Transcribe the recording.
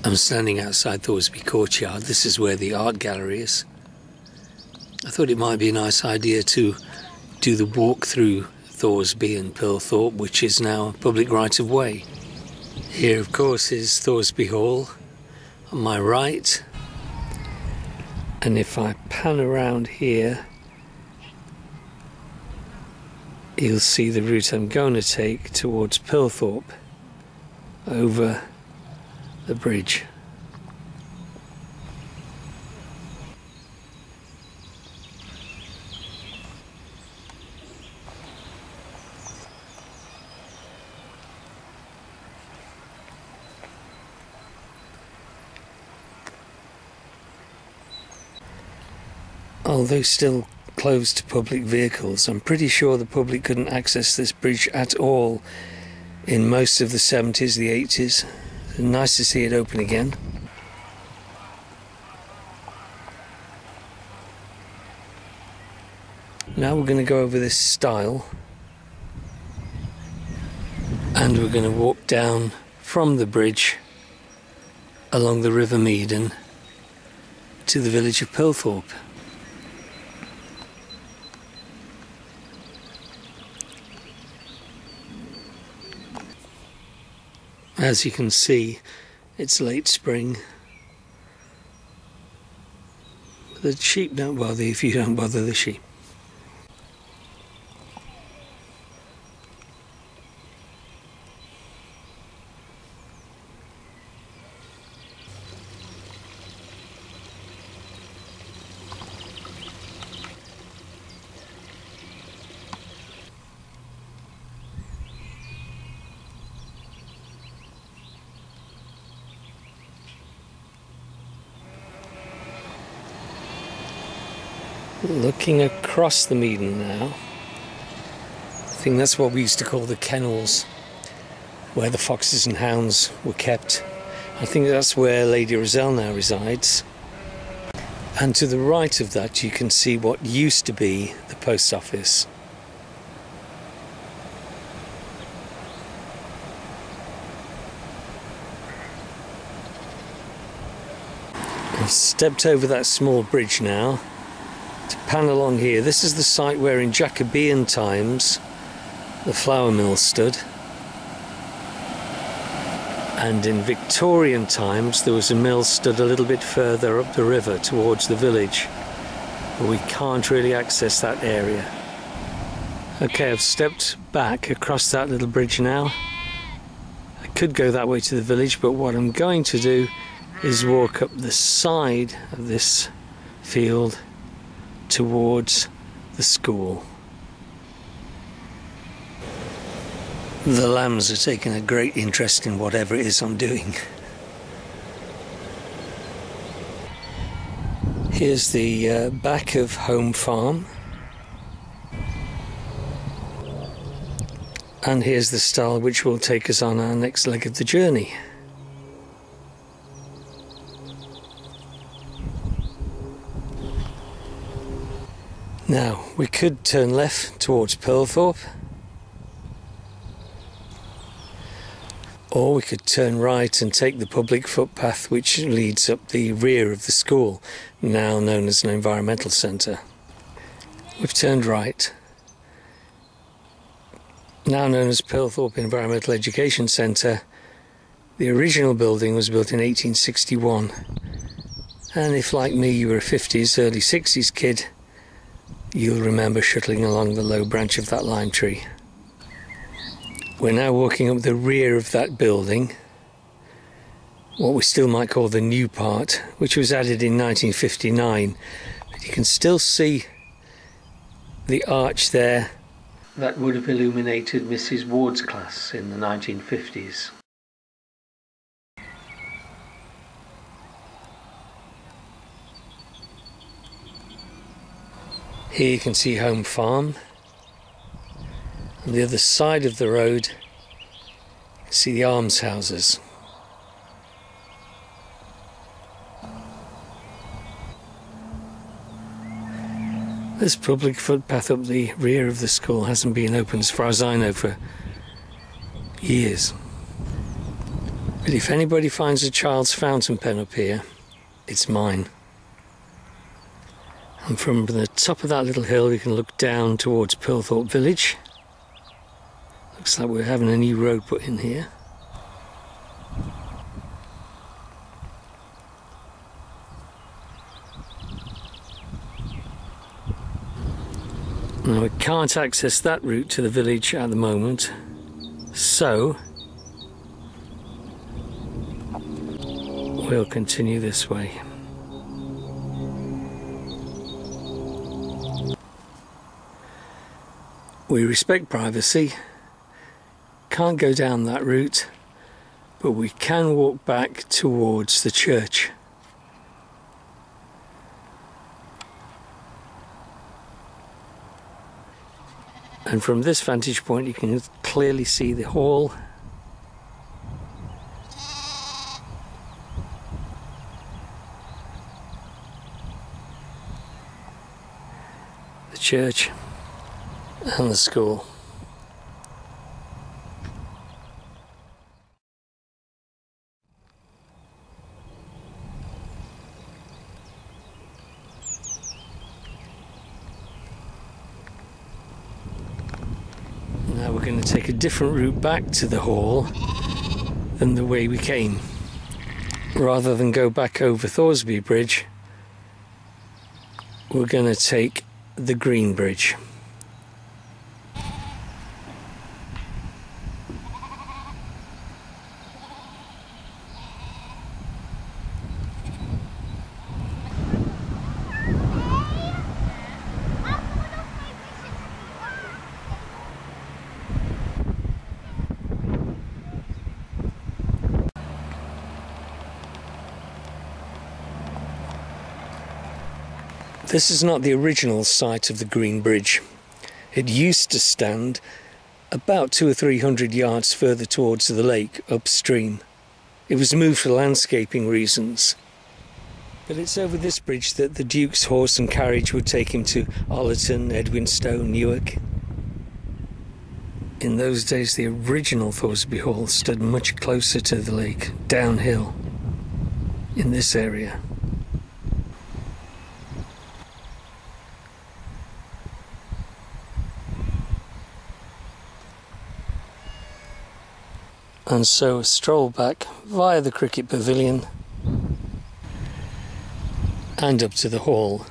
I'm standing outside Thoresby Courtyard. This is where the art gallery is. I thought it might be a nice idea to do the walk through Thoresby and Pilthorpe, which is now public right of way. Here, of course, is Thoresby Hall on my right. And if I pan around here, you'll see the route I'm going to take towards Pilthorpe over the bridge. Although still closed to public vehicles, I'm pretty sure the public couldn't access this bridge at all in most of the 70s, the 80s. Nice to see it open again. Now we're going to go over this stile and we're going to walk down from the bridge along the River Meaden to the village of Pilthorpe. As you can see, it's late spring. The sheep don't bother if you don't bother the sheep. Looking across the Meaden now, I think that's what we used to call the kennels, where the foxes and hounds were kept. I think that's where Lady Roselle now resides. And to the right of that you can see what used to be the post office. I've stepped over that small bridge now to pan along here. This is the site where in Jacobean times the flour mill stood, and in Victorian times there was a mill stood a little bit further up the river towards the village, but we can't really access that area. Okay, I've stepped back across that little bridge now. I could go that way to the village, but what I'm going to do is walk up the side of this field towards the school. The lambs are taking a great interest in whatever it is I'm doing. Here's the back of Home Farm, and here's the stile which will take us on our next leg of the journey. Now, we could turn left towards Pilthorpe, or we could turn right and take the public footpath which leads up the rear of the school, now known as an environmental centre. We've turned right. Now known as Pilthorpe Environmental Education Centre, the original building was built in 1861, and if like me you were a 50s, early 60s kid, you'll remember shuttling along the low branch of that lime tree. We're now walking up the rear of that building, what we still might call the new part, which was added in 1959. But you can still see the arch there that would have illuminated Mrs. Ward's class in the 1950s. Here you can see Home Farm. On the other side of the road, you can see the almshouses. This public footpath up the rear of the school hasn't been open, as far as I know, for years. But if anybody finds a child's fountain pen up here, it's mine. And from the top of that little hill we can look down towards Pilthorpe village. Looks like we're having a new road put in here. Now we can't access that route to the village at the moment, so we'll continue this way. We respect privacy, can't go down that route, but we can walk back towards the church. And from this vantage point you can clearly see the hall, the church and the school. Now we're going to take a different route back to the hall than the way we came. Rather than go back over Thoresby Bridge, we're going to take the Green Bridge. This is not the original site of the Green Bridge. It used to stand about 200 or 300 yards further towards the lake upstream. It was moved for landscaping reasons. But it's over this bridge that the Duke's horse and carriage would take him to Ollerton, Edwinstowe, Newark. In those days the original Thoresby Hall stood much closer to the lake, downhill, in this area. And so a stroll back via the cricket pavilion and up to the hall.